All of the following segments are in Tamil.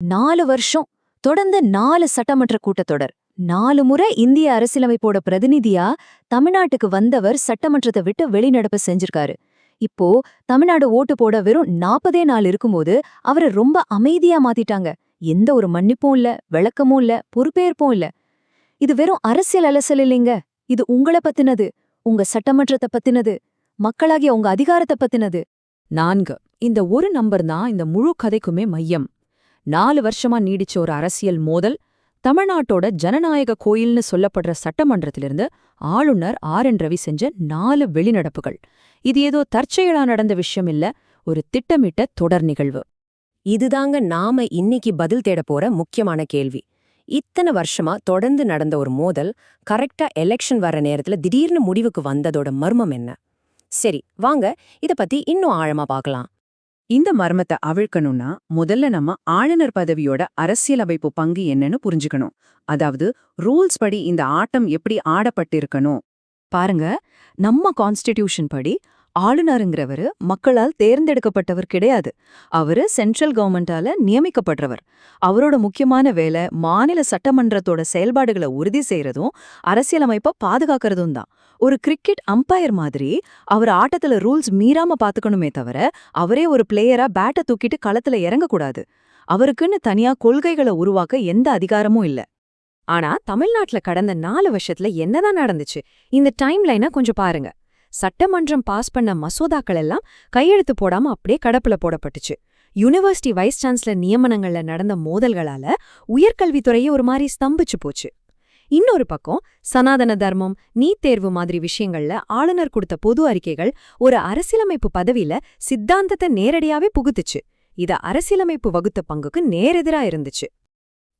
4 வருஷம் தொடர்ந்து 4 சட்டமன்ற கூட்டத்தொடர் 4 முறை இந்திய அரசியலமைப்போட பிரதிநிதியா தமிழ்நாட்டுக்கு வந்தவர் சட்டமன்றத்தை விட்டு வெளிநடப்பு செஞ்சிருக்காரு. இப்போ தமிழ்நாடு ஓட்டு போட வெறும் 40 நாள் இருக்கும்போது அவரை ரொம்ப அமைதியா மாத்திட்டாங்க. எந்த ஒரு மன்னிப்பும் இல்ல, விளக்கமும் இல்ல, பொறுப்பேற்பும் இல்ல. இது வெறும் அரசியல் அலசல் இல்லைங்க. இது உங்கள பத்தினது, உங்க சட்டமன்றத்தை பத்தினது, மக்களாகிய உங்க அதிகாரத்தை பத்தினது. 4 இந்த ஒரு நம்பர் தான் இந்த முழு கதைக்குமே மையம். 4 வருஷமா நீடிச்ச ஒரு அரசியல் மோதல், தமிழ்நாட்டோட ஜனநாயக கோயில்னு சொல்லப்படுற சட்டமன்றத்திலிருந்து ஆளுநர் ஆர்.என். ரவி செஞ்ச 4 வெளிநடப்புகள். இது ஏதோ தற்செயலா நடந்த விஷயம் இல்ல, ஒரு திட்டமிட்ட தொடர் நிகழ்வு. இதுதாங்க நாம இன்னைக்கு பதில் தேட போற முக்கியமான கேள்வி. இத்தனை வருஷமா தொடர்ந்து நடந்த ஒரு மோதல் கரெக்டா எலெக்ஷன் வர நேரத்துல திடீர்னு முடிவுக்கு வந்ததோட மர்மம் என்ன? சரி, வாங்க இத பத்தி இன்னும் ஆழமா பார்க்கலாம். இந்த மர்மத்தை அவிழ்க்கணும்னா முதல்ல நம்ம ஆளுநர் பதவியோட அரசியலமைப்பு பங்கு என்னன்னு புரிஞ்சுக்கணும். அதாவது ரூல்ஸ் படி இந்த ஆட்டம் எப்படி ஆடப்பட்டிருக்கணும். பாருங்க, நம்ம கான்ஸ்டிடியூஷன் படி ஆளுநருங்கிறவரு மக்களால் தேர்ந்தெடுக்கப்பட்டவர் கிடையாது. அவரு சென்ட்ரல் கவர்மெண்டால நியமிக்கப்படுறவர். அவரோட முக்கியமான வேலை மாநில சட்டமன்றத்தோட செயல்பாடுகளை உறுதி செய்யறதும் அரசியலமைப்பை பாதுகாக்கிறதும் தான். ஒரு கிரிக்கெட் அம்பையர் மாதிரி அவர் ஆட்டத்துல ரூல்ஸ் மீறாம பாத்துக்கணுமே தவிர அவரே ஒரு பிளேயரா பேட்டை தூக்கிட்டு களத்துல இறங்கக்கூடாது. அவருக்குன்னு தனியா கொள்கைகளை உருவாக்க எந்த அதிகாரமும் இல்ல. ஆனா தமிழ்நாட்டுல கடந்த 4 வருஷத்துல என்னதான் நடந்துச்சு? இந்த டைம் லைனை கொஞ்சம் பாருங்க. சட்டமன்றம் பாஸ் பண்ண மசோதாக்கள் எல்லாம் கையெழுத்து போடாம அப்படியே கடப்புல போடப்பட்டுச்சு. யூனிவர்சிட்டி வைஸ் சான்சலர் நியமனங்கள்ல நடந்த மோதல்களால உயர்கல்வித்துறையே ஒரு மாதிரி ஸ்தம்பிச்சு போச்சு. இன்னொரு பக்கம் சனாதன தர்மம், நீட் தேர்வு மாதிரி விஷயங்கள்ல ஆளுநர் கொடுத்த பொது அறிக்கைகள் ஒரு அரசியலமைப்பு பதவியில சித்தாந்தத்தை நேரடியாவே புகுத்துச்சு. இத அரசியலமைப்பு வகுத்த பங்குக்கு நேரெதிரா இருந்துச்சு.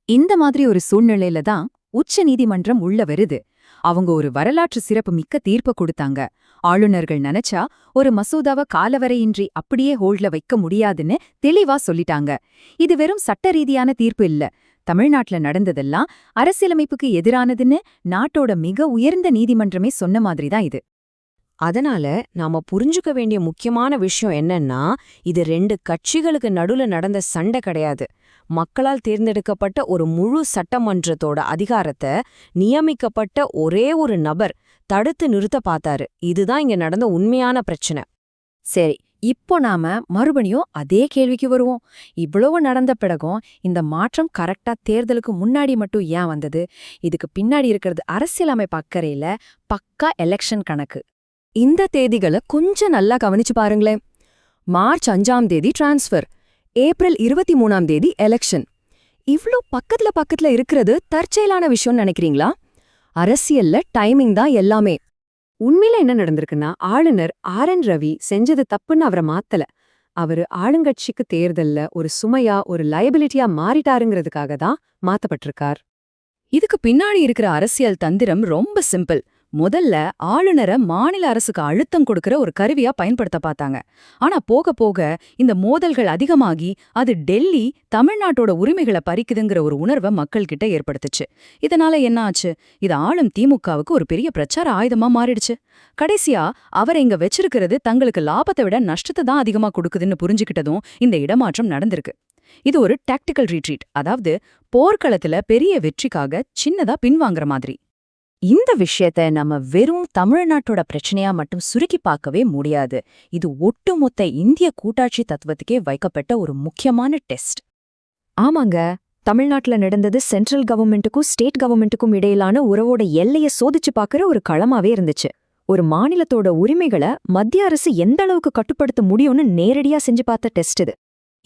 இந்த மாதிரி ஒரு சூழ்நிலையில தான் உச்ச நீதிமன்றம் உள்ள வருது. அவங்க ஒரு வரலாற்று சிறப்பு மிக்க தீர்ப்பு கொடுத்தாங்க. ஆளுநர்கள் நினைச்சா ஒரு மசோதாவை காலவரையின்றி அப்படியே ஹோல்ட்ல வைக்க முடியாதுன்னு தெளிவா சொல்லிட்டாங்க. இது வெறும் சட்ட ரீதியான தீர்ப்பு இல்ல. தமிழ்நாட்டுல நடந்ததெல்லாம் அரசியலமைப்புக்கு எதிரானதுன்னு நாட்டோட மிக உயர்ந்த நீதிமன்றமே சொன்ன மாதிரி தான் இது. அதனால நாம புரிஞ்சுக்க வேண்டிய முக்கியமான விஷயம் என்னன்னா, இது 2 கட்சிகளுக்கு நடுவுல நடந்த சண்டை கிடையாது. மக்களால் தேர்ந்தெடுக்கப்பட்ட ஒரு முழு சட்டமன்றத்தோட அதிகாரத்தை நியமிக்கப்பட்ட ஒரே ஒரு நபர் தடுத்து நிறுத்த பார்த்தாரு. இதுதான் இங்க நடந்த உண்மையான பிரச்சனை. சரி, இப்போ நாம மறுபடியும் அதே கேள்விக்கு வருவோம். இவ்வளவு நடந்த பிறகும் இந்த மாற்றம் கரெக்டா தேர்தலுக்கு முன்னாடி மட்டும் ஏன் வந்தது? இதுக்கு பின்னாடி இருக்கிறது அரசியலமைப்பு அக்கறையில பக்கா எலெக்ஷன் கணக்கு. இந்த தேதிகளை கொஞ்சம் நல்லா கவனிச்சு பாருங்களேன். மார்ச் 5ஆம் தேதி டிரான்ஸ்ஃபர், ஏப்ரல் 23ஆம் தேதி எலெக்ஷன். இவ்ளோ பக்கத்துல இருக்கிறது தற்செயலான விஷயம்னு நினைக்கிறீங்களா? அரசியல்ல டைமிங் தான் எல்லாமே. உண்மையில என்ன நடந்திருக்குன்னா, ஆளுநர் ஆர்.என். ரவி செஞ்சது தப்புன்னு அவரை மாத்தல. அவரு ஆளுங்கட்சிக்கு தேர்தல்ல ஒரு சுமையா, ஒரு லயபிலிட்டியா மாறிட்டாருங்கிறதுக்காக தான் மாத்தப்பட்டிருக்கார். இதுக்கு பின்னாடி இருக்கிற அரசியல் தந்திரம் ரொம்ப சிம்பிள். முதல்ல ஆளுநரை மாநில அரசுக்கு அழுத்தம் கொடுக்கிற ஒரு கருவியா பயன்படுத்த பார்த்தாங்க. ஆனா போக போக இந்த மோதல்கள் அதிகமாகி அது டெல்லி தமிழ்நாட்டோட உரிமைகளை பறிக்குதுங்கிற ஒரு உணர்வை மக்கள் கிட்ட ஏற்படுத்துச்சு. இதனால என்ன ஆச்சு? இது ஆளும் திமுகவுக்கு ஒரு பெரிய பிரச்சார ஆயுதமா மாறிடுச்சு. கடைசியா அவரை இங்க வச்சிருக்கிறது தங்களுக்கு லாபத்தை விட நஷ்டத்தை தான் அதிகமா கொடுக்குதுன்னு புரிஞ்சுக்கிட்டதும் இந்த இடமாற்றம் நடந்திருக்கு. இது ஒரு டாக்டிக்கல் ரீட்ரீட், அதாவது போர்க்களத்துல பெரிய வெற்றிக்காக சின்னதா பின்வாங்குற மாதிரி. இந்த விஷயத்த நம்ம வெறும் தமிழ்நாட்டோட பிரச்சனையா மட்டும் சுருக்கி பார்க்கவே முடியாது. இது ஒட்டுமொத்த இந்திய கூட்டாட்சி தத்துவத்துக்கே வைக்கப்பட்ட ஒரு முக்கியமான டெஸ்ட். ஆமாங்க, தமிழ்நாட்டுல நடந்தது சென்ட்ரல் கவர்மெண்ட்டுக்கும் ஸ்டேட் கவர்மெண்ட்டுக்கும் இடையிலான உறவோட எல்லைய சோதிச்சு பார்க்கற ஒரு களமாவே இருந்துச்சு. ஒரு மாநிலத்தோட உரிமைகளை மத்திய அரசு எந்த அளவுக்கு கட்டுப்படுத்த முடியும்னு நேரடியா செஞ்சு பார்த்த டெஸ்ட் இது.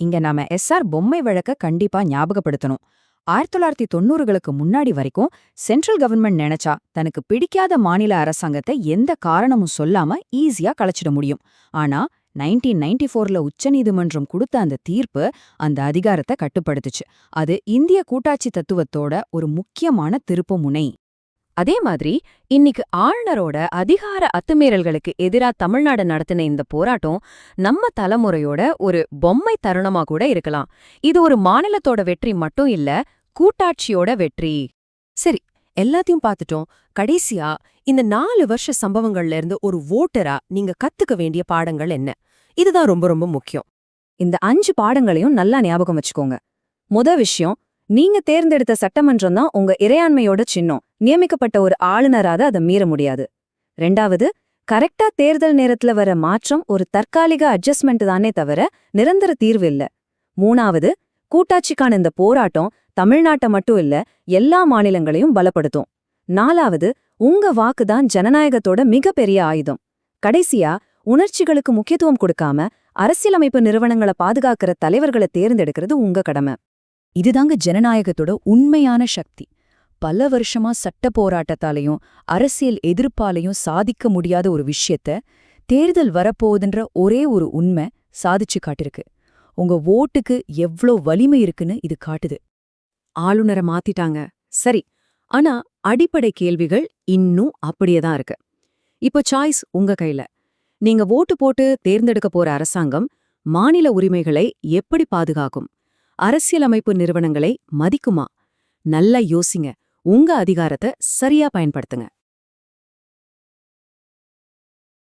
இங்க நாம எஸ்.ஆர். பொம்மை வழக்க கண்டிப்பா ஞாபகப்படுத்தணும். 1990களுக்கு முன்னாடி வரைக்கும் சென்ட்ரல் கவர்மெண்ட் நினைச்சா தனக்கு பிடிக்காத மாநில அரசாங்கத்தை எந்த காரணமும் சொல்லாம ஈஸியா கலைச்சிட முடியும். ஆனா 1994ல உச்சநீதிமன்றம் கொடுத்த அந்த தீர்ப்பு அந்த அதிகாரத்தை கட்டுப்படுத்துச்சு. அது இந்திய கூட்டாட்சி தத்துவத்தோட ஒரு முக்கியமான திருப்பு முனை. அதே மாதிரி இன்னைக்கு ஆளுநரோட அதிகார அத்துமீறல்களுக்கு எதிரா தமிழ்நாடு நடத்தின இந்த போராட்டம் நம்ம தலைமுறையோட ஒரு பொம்மை தருணமா கூட இருக்கலாம். இது ஒரு மாநிலத்தோட வெற்றி மட்டும் இல்ல, கூட்டாட்சியோட வெற்றி. சரி, எல்லாத்தையும் பார்த்துட்டோம். கடைசியா இந்த 4 வருஷ சம்பவங்கள்ல இருந்து ஒரு வோட்டரா நீங்க கத்துக்க வேண்டிய பாடங்கள் என்ன? இதுதான் ரொம்ப ரொம்ப முக்கியம். இந்த 5 பாடங்களையும் நல்லா ஞாபகம் வச்சுக்கோங்க. விஷயம், நீங்க தேர்ந்தெடுத்த சட்டமன்றம் தான் உங்க இறையாண்மையோட சின்னம். நியமிக்கப்பட்ட ஒரு ஆளுநராத அதை மீற முடியாது. 2வது, கரெக்டா தேர்தல் நேரத்துல வர மாற்றம் ஒரு தற்காலிக அட்ஜஸ்ட்மெண்ட் தானே தவிர நிரந்தர தீர்வு இல்ல. 3வது, கூட்டாட்சிக்கான இந்த போராட்டம் தமிழ்நாட்டை மட்டும் இல்ல, எல்லா மாநிலங்களையும் பலப்படுத்தும். 4வது, உங்க வாக்குதான் ஜனநாயகத்தோட மிகப்பெரிய ஆயுதம். கடைசியா, உணர்ச்சிகளுக்கு முக்கியத்துவம் கொடுக்காம அரசியலமைப்பு நிறுவனங்களை பாதுகாக்கிற தலைவர்களை தேர்ந்தெடுக்கிறது உங்க கடமை. இதுதாங்க ஜனநாயகத்தோட உண்மையான சக்தி. பல வருஷமா சட்ட போராட்டத்தாலையும் அரசியல் எதிர்ப்பாலையும் சாதிக்க முடியாத ஒரு விஷயத்த தேர்தல் வரப்போகுதுன்ற ஒரே ஒரு உண்மை சாதிச்சு காட்டிருக்கு. உங்க ஓட்டுக்கு எவ்ளோ வலிமை இருக்குன்னு இது காட்டுது. ஆளுநரை மாத்திட்டாங்க, சரி. ஆனா அடிப்படை கேள்விகள் இன்னும் அப்படியேதான் இருக்கு. இப்போ சாய்ஸ் உங்க கையில. நீங்க ஓட்டு போட்டு தேர்ந்தெடுக்க போற அரசாங்கம் மாநில உரிமைகளை எப்படி பாதுகாக்கும்? அரசியலமைப்பு நிறுவனங்களை மதிக்குமா? நல்லா யோசிங்க. உங்க அதிகாரத்தை சரியா பயன்படுத்துங்க.